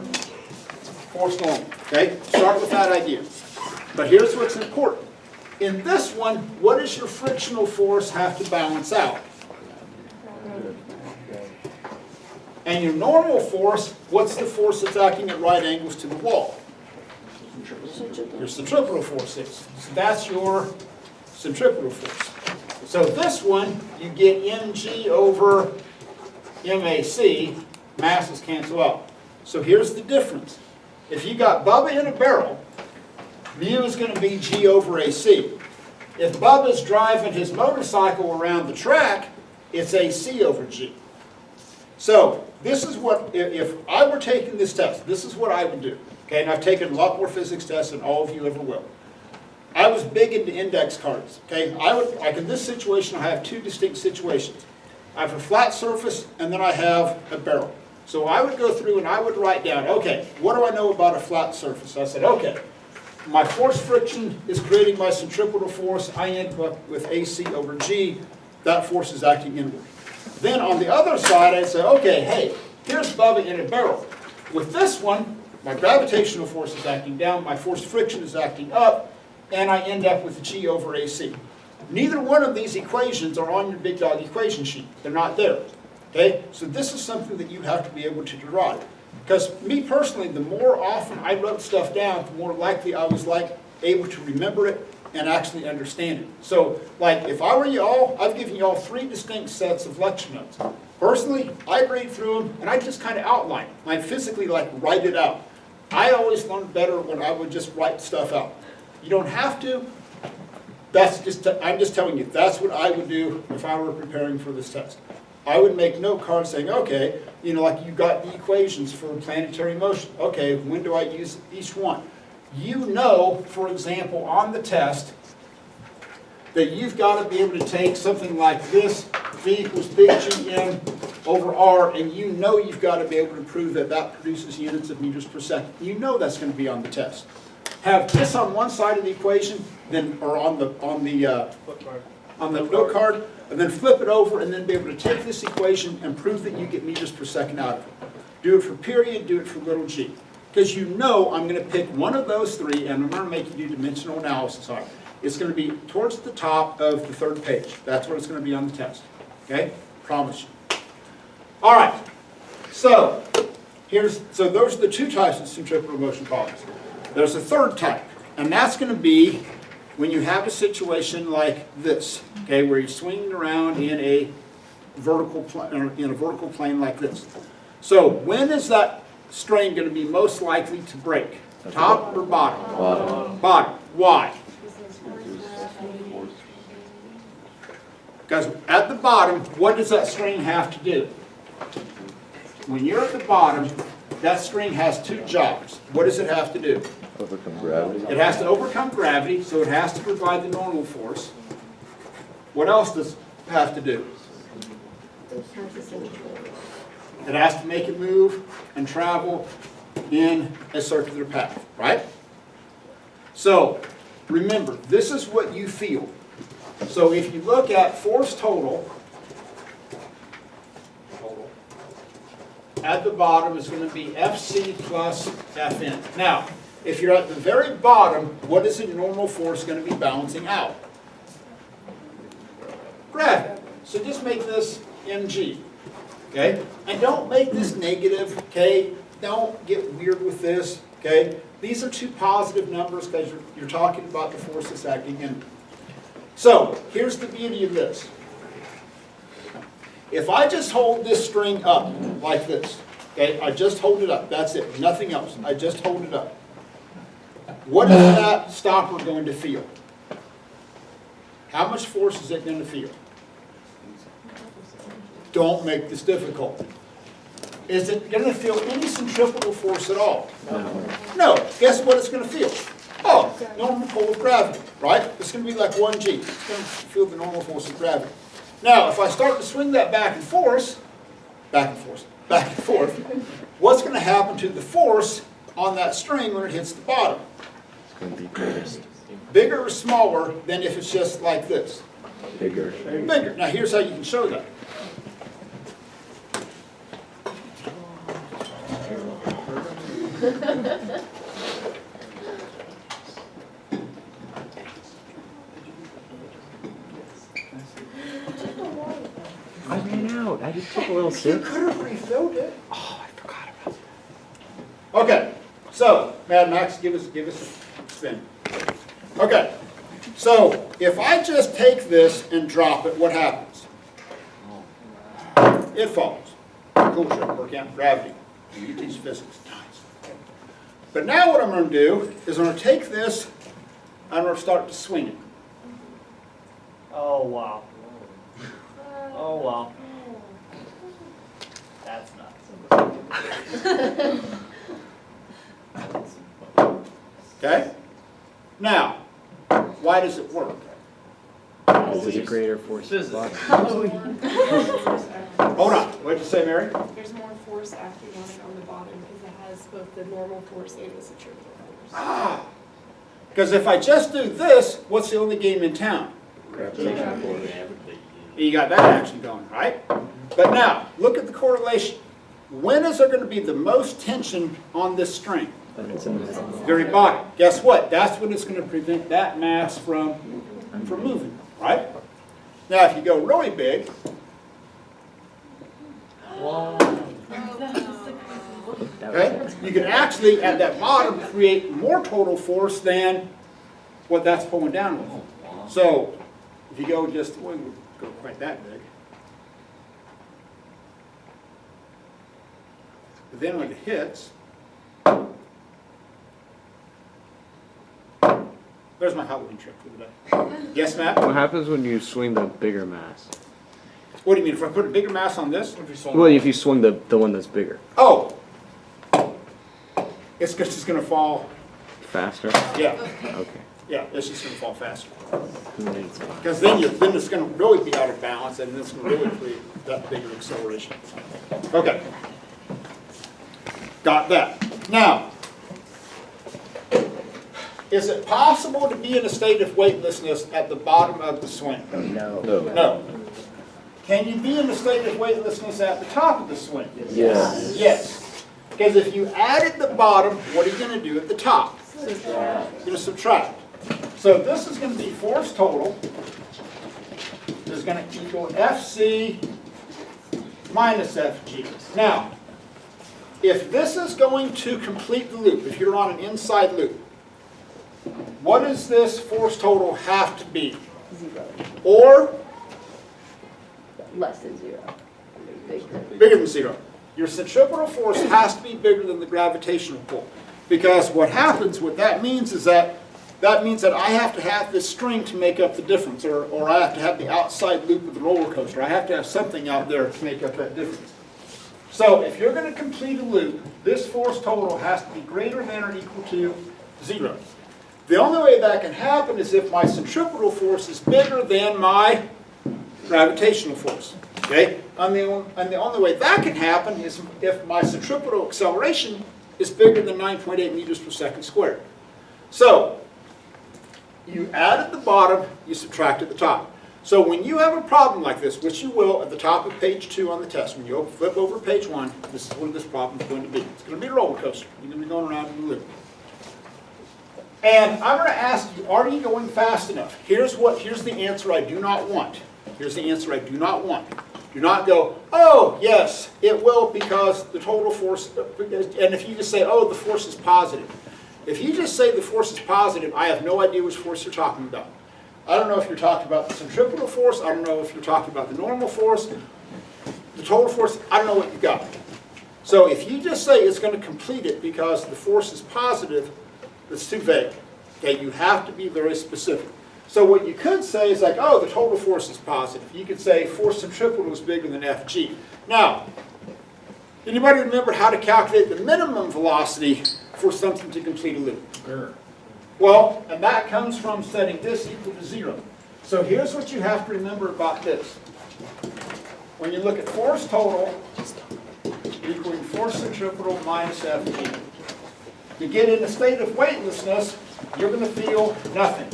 force normal. Okay? Start with that idea. But here's what's important. In this one, what does your frictional force have to balance out? And your normal force, what's the force that's acting at right angles to the wall? Your centripetal force is. So that's your centripetal force. So this one, you get mg over mac, masses cancel out. So here's the difference. If you got Bubba in a barrel, mu is going to be g over ac. If Bubba's driving his motorcycle around the track, it's ac over g. So this is what, if I were taking this test, this is what I would do. Okay, and I've taken a lot more physics tests than all of you ever will. I was big into index cards. Okay, like in this situation, I have two distinct situations. I have a flat surface, and then I have a barrel. So I would go through and I would write down, okay, what do I know about a flat surface? I said, okay, my force friction is creating my centripetal force. I end up with AC over G. That force is acting inward. Then on the other side, I'd say, okay, hey, here's Bubba in a barrel. With this one, my gravitational force is acting down, my force friction is acting up, and I end up with G over AC. Neither one of these equations are on your big dog equation sheet. They're not there. Okay? So this is something that you have to be able to derive. Because me personally, the more often I wrote stuff down, the more likely I was able to remember it and actually understand it. So, like, if I were you all, I've given you all 3 distinct sets of lecture notes. Personally, I read through them and I just kind of outline them. I physically write it out. I always learned better when I would just write stuff out. You don't have to. I'm just telling you, that's what I would do if I were preparing for this test. I would make note cards saying, okay, like you got the equations for planetary motion. Okay, when do I use each one? You know, for example, on the test, that you've got to be able to take something like this, V equals big Gm over R, and you know you've got to be able to prove that that produces units of meters per second. You know that's going to be on the test. Have this on one side of the equation, then or on the note card, and then flip it over, and then be able to take this equation and prove that you get meters per second out of it. Do it for period, do it for little g. Because you know I'm going to pick one of those 3, and I'm going to make you do dimensional analysis on it. It's going to be towards the top of the 3rd page. That's what it's going to be on the test. Okay? Promise you. All right. So those are the 2 types of centripetal motion problems. There's a 3rd type, and that's going to be when you have a situation like this, okay, where you're swinging around in a vertical plane like this. So when is that strain going to be most likely to break? Top or bottom? Bottom. Bottom. Why? Because at the bottom, what does that strain have to do? When you're at the bottom, that strain has 2 jobs. What does it have to do? Overcome gravity. It has to overcome gravity, so it has to provide the normal force. What else does have to do? It has to make it move and travel in a circular path, right? So, remember, this is what you feel. So if you look at force total, at the bottom is going to be Fc plus Fn. Now, if you're at the very bottom, what is the normal force going to be balancing out? Gravity. So just make this mg. Okay? And don't make this negative, okay? Don't get weird with this, okay? These are two positive numbers because you're talking about the forces acting in. So, here's the beauty of this. If I just hold this string up like this, okay? I just hold it up, that's it, nothing else. I just hold it up. What is that stopper going to feel? How much force is it going to feel? Don't make this difficult. Is it going to feel any centrifugal force at all? No. Guess what it's going to feel? Oh, normal pull of gravity, right? It's going to be like 1g. It's going to feel the normal force of gravity. Now, if I start to swing that back and forth, what's going to happen to the force on that string when it hits the bottom? It's going to be greatest. Bigger or smaller than if it's just like this? Bigger. Bigger. Now, here's how you can show that. I ran out. I just took a little You sip. could have refilled it. Oh, I forgot about that. Okay, so Mad Max, give us a spin. Okay, so if I just take this and drop it, what happens? It falls. Cool, sure, work out gravity. You teach physics, nice. But now what I'm going to do is I'm going to take this, I'm going to start to swing it. Oh, wow. Oh, wow. That's nuts. Okay? Now, why does it work? This is a greater force. Body. Hold on, what did you say, Mary? There's more force acting on it on the bottom because it has both the normal force and the centrifugal force. Ah, because if I just do this, what's the only game in town? You got that action going, right? But now, look at the correlation. When is there going to be the most tension on this string? Very bottom. Guess what? That's when it's going to prevent that mass from moving, right? Now, if you go really big, okay, you can actually, at that bottom, create more total force than what that's pulling down with. So, if you go just, well, we'll go quite that big. But then when it hits, there's my Halloween trick for the day. Yes, Matt? What happens when you swing the bigger mass? What do you mean, if I put a bigger mass on this? Well, if you swing the one that's bigger. Oh! It's just going to fall, Faster? yeah, Okay. yeah, it's just going to fall faster. Then it's fine. Because then it's going to really be out of balance and it's going to really create that bigger acceleration. Okay. Got that. Now, is it possible to be in a state of weightlessness at the bottom of the swing? No. No. Can you be in a state of weightlessness at the top of the swing? Yes. Yes. Because if you added the bottom, what are you going to do at the top? You're going to subtract. So this is going to be force total is going to equal Fc minus Fg. Now, if this is going to complete the loop, if you're on an inside loop, what does this force total have to be? 0. Or Less than 0. bigger than 0. Your centripetal force has to be bigger than the gravitational pull. Because what happens, what that means is that I have to have this string to make up the difference, or I have to have the outside loop of the roller coaster. I have to have something out there to make up that difference. So if you're going to complete a loop, this force total has to be greater than or equal to 0. The only way that can happen is if my centripetal force is bigger than my gravitational force. Okay? And the only way that can happen is if my centripetal acceleration is bigger than 9.8 meters per second squared. So, you add at the bottom, you subtract at the top. So when you have a problem like this, which you will at the top of page 2 on the test, when you flip over page 1, this is what this problem is going to be. It's going to be a roller coaster. You're going to be going around in a loop. And I'm going to ask you, are you going fast enough? Here's the answer I do not want. Here's the answer I do not want. Do not go, oh, yes, it will because the total force, and if you just say, oh, the force is positive. If you just say the force is positive, I have no idea which force you're talking about. I don't know if you're talking about the centripetal force, I don't know if you're talking about the normal force, the total force, I don't know what you got. So if you just say it's going to complete it because the force is positive, that's too vague. Okay, you have to be very specific. So what you could say is like, oh, the total force is positive. You could say force centripetal is bigger than Fg. Now, anybody remember how to calculate the minimum velocity for something to complete a loop? Sure. Well, and that comes from setting this equal to 0. So here's what you have to remember about this. When you look at force total equaling force centripetal minus Fg, you get in a state of weightlessness, you're going to feel nothing.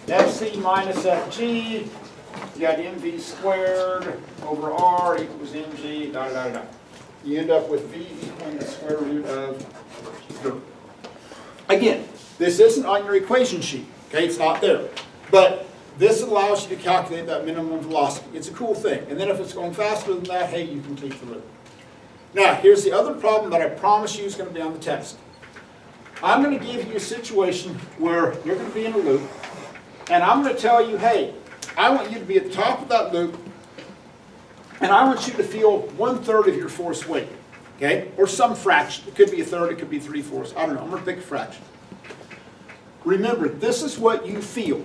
Fc minus Fg, you got mv squared over r equals mg, da da da da. You end up with v equaling the square root of 0. Again, this isn't on your equation sheet, okay? It's not there. But this allows you to calculate that minimum velocity. It's a cool thing. And then if it's going faster than that, hey, you complete the loop. Now, here's the other problem that I promise you is going to be on the test. I'm going to give you a situation where you're going to be in a loop, and I'm going to tell you, hey, I want you to be at the top of that loop, and I want you to feel 1/3 of your force weight, okay? Or some fraction. It could be 1/3, it could be 3/4. I don't know. I'm going to pick a fraction. Remember, this is what you feel.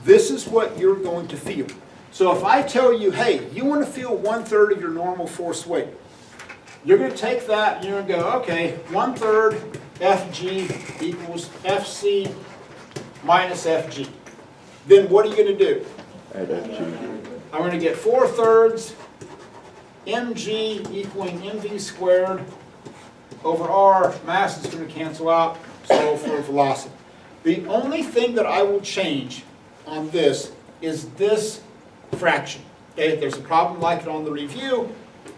This is what you're going to feel. So if I tell you, hey, you want to feel 1/3 of your normal force weight, you're going to take that and you're going to go, okay, 1/3 Fg equals Fc minus Fg. Then what are you going to do? Add Fg. I'm going to get 4/3 mg equaling mv squared over r. Mass is going to cancel out, so for velocity. The only thing that I will change on this is this fraction. Okay, if there's a problem like it on the review,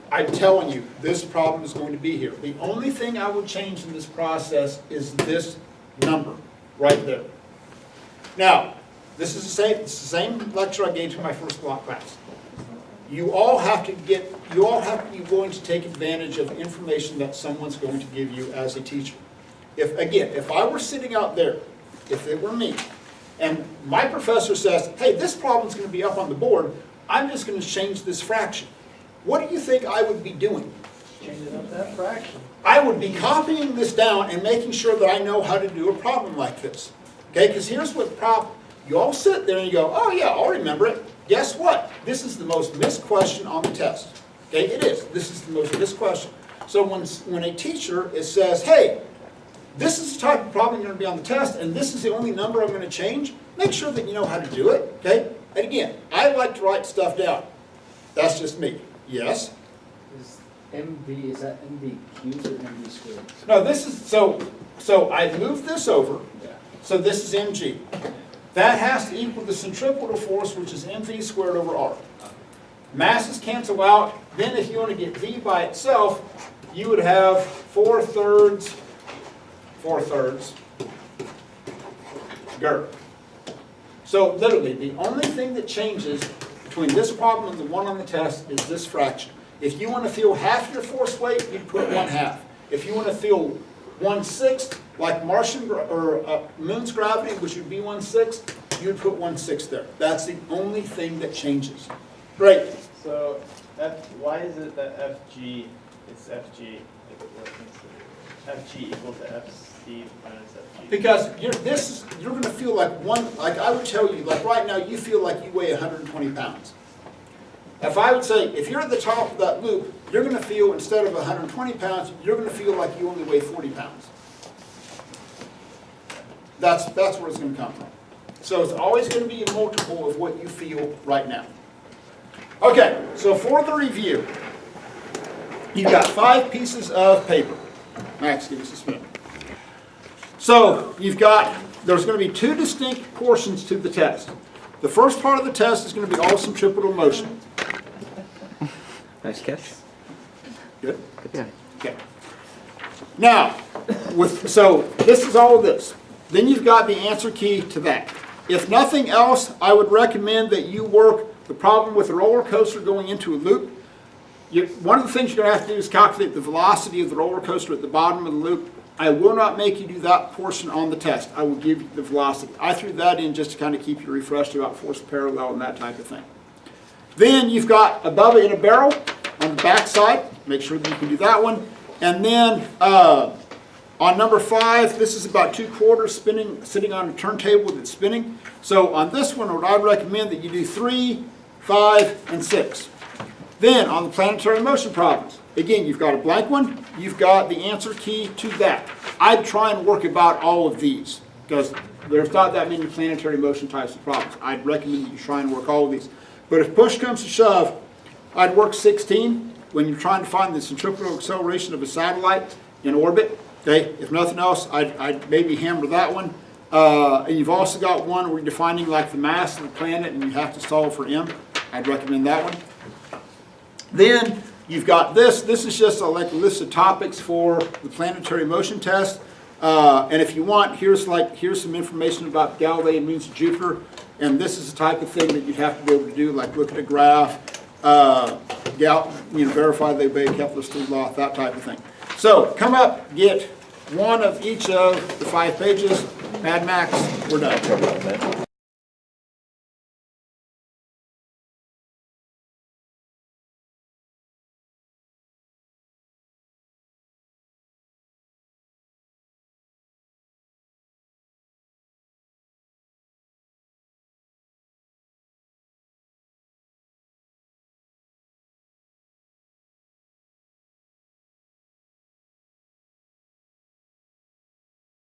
I'm telling you, this problem is going to be here. The only thing I will change in this process is this number right there. Now, this is the same lecture I gave to my first block class. You all have to be willing to take advantage of information that someone's going to give you as a teacher. If I were sitting out there, if it were me, and my professor says, hey, this problem's going to be up on the board, I'm just going to change this fraction. What do you think I would be doing? Changing up that fraction. I would be copying this down and making sure that I know how to do a problem like this. Okay, because here's what the problem. You all sit there and you go, oh yeah, I'll remember it. Guess what? This is the most missed question on the test. Okay, it is. This is the most missed question. So when a teacher says, hey, this is the type of problem you're going to be on the test, and this is the only number I'm going to change, make sure that you know how to do it. Okay? And again, I like to write stuff down. That's just me. Yes? Is that MV cubed or MV squared? No, this is, so I moved this over. Yeah. So this is mg. That has to equal the centripetal force, which is mv squared over r. Masses cancel out. Then if you want to get v by itself, you would have 4/3 GER. So literally, the only thing that changes between this problem and the one on the test is this fraction. If you want to feel half your force weight, you put 1/2. If you want to feel 1/6, like Martian or Moon's gravity, which would be 1/6, you'd put 1/6 there. That's the only thing that changes. Great. So, why is it that Fg is Fg? Fg equal to Fc minus Fg? Because you're going to feel like like I would tell you, like right now you feel like you weigh 120 pounds. If I would say, if you're at the top of that loop, you're going to feel, instead of 120 pounds, you're going to feel like you only weigh 40 pounds. That's where it's going to come from. So it's always going to be a multiple of what you feel right now. Okay, so for the review, you've got 5 pieces of paper. Max, give us a spin. So you've got, there's going to be 2 distinct portions to the test. The first part of the test is going to be all centripetal motion. Nice catch. Good? Good guy. Okay. Now, so this is all of this. Then you've got the answer key to that. If nothing else, I would recommend that you work the problem with a roller coaster going into a loop. One of the things you're going to have to do is calculate the velocity of the roller coaster at the bottom of the loop. I will not make you do that portion on the test. I will give you the velocity. I threw that in just to kind of keep you refreshed about force parallel and that type of thing. Then you've got above it in a barrel on the back side. Make sure that you can do that one. And then on number 5, this is about 2/4 spinning, sitting on a turntable that's spinning. So on this one, what I'd recommend that you do 3, 5, and 6. Then on the planetary motion problems, again, you've got a blank one. You've got the answer key to that. I'd try and work about all of these because there's not that many planetary motion types of problems. I'd recommend that you try and work all of these. But if push comes to shove, I'd work 16 when you're trying to find the centripetal acceleration of a satellite in orbit. Okay, if nothing else, I'd maybe hammer that one. And you've also got one where you're defining like the mass of the planet and you have to solve for m. I'd recommend that one. Then you've got this. This is just like a list of topics for the planetary motion test. And if you want, here's some information about Galilean moons of Jupiter. And this is the type of thing that you'd have to be able to do, like look at a graph, verify they obey Kepler's third law, that type of thing. So come up, get one of each of the 5 pages. Mad Max, we're done.